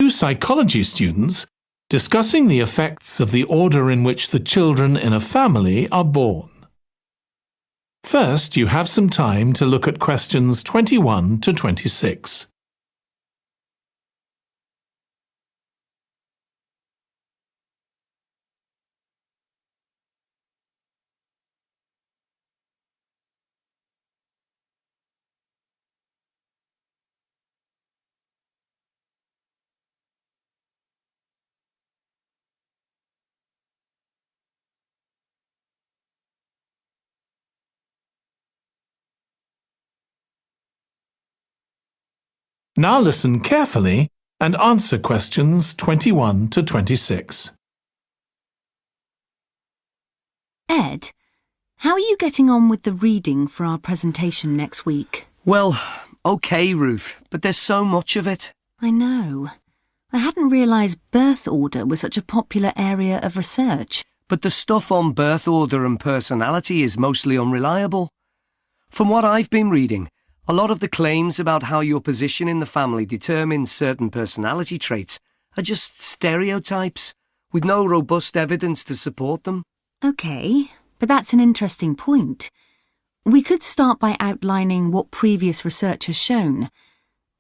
Two psychology students discussing the effects of the order in which the children in a family are born. First, you have some time to look at questions 21 to 26. Now listen carefully and answer questions 21 to 26. Ed, how are you getting on with the reading for our presentation next week? Well, okay, Ruth, but there's so much of it. I know. I hadn't realised birth order was such a popular area of research. But the stuff on birth order and personality is mostly unreliable. From what I've been reading, a lot of the claims about how your position in the family determines certain personality traits are just stereotypes, with no robust evidence to support them. OK, but that's an interesting point. We could start by outlining what previous research has shown.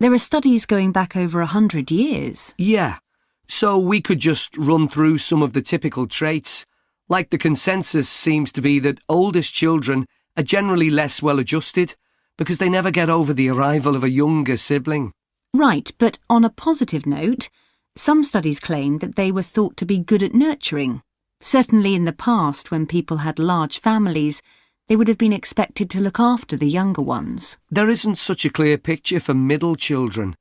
There are studies going back over 100 years. Yeah, so we could just run through some of the typical traits. Like the consensus seems to be that oldest children are generally less well-adjusted, because they never get over the arrival of a younger sibling. Right, but on a positive note, some studies claim that they were thought to be good at nurturing. Certainly in the past, when people had large families, they would have been expected to look after the younger ones. There isn't such a clear picture for middle children,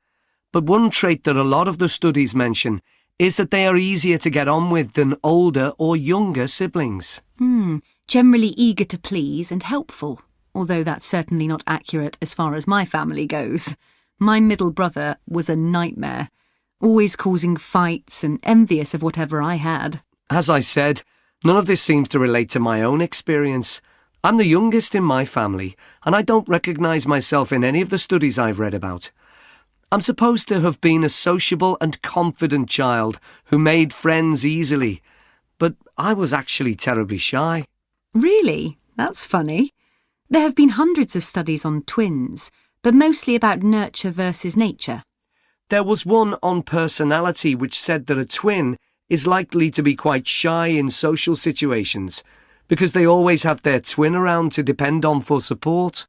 but one trait that a lot of the studies mention is that they are easier to get on with than older or younger siblings. Generally eager to please and helpful. Although that's certainly not accurate as far as my family goes. My middle brother was a nightmare, always causing fights and envious of whatever I had. As I said, none of this seems to relate to my own experience. I'm the youngest in my family, and I don't recognise myself in any of the studies I've read about. I'm supposed to have been a sociable and confident child who made friends easily, but I was actually terribly shy. Really? That's funny. There have been hundreds of studies on twins, but mostly about nurture versus nature. There was one on personality which said that a twin is likely to be quite shy in social situations because they always have their twin around to depend on for support.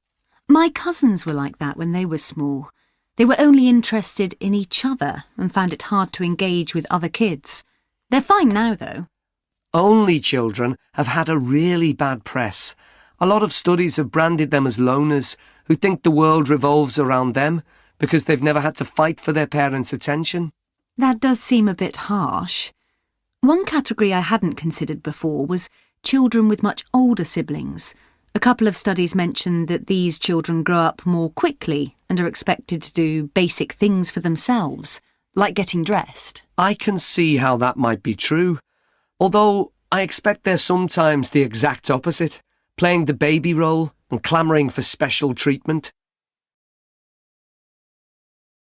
My cousins were like that when they were small. They were only interested in each other and found it hard to engage with other kids. They're fine now, though. Only children have had a really bad press. A lot of studies have branded them as loners who think the world revolves around them because they've never had to fight for their parents' attention. That does seem a bit harsh. One category I hadn't considered before was children with much older siblings. A couple of studies mentioned that these children grow up more quickly and are expected to do basic things for themselves, like getting dressed. I can see how that might be true, although I expect they're sometimes the exact opposite, playing the baby role and clamouring for special treatment.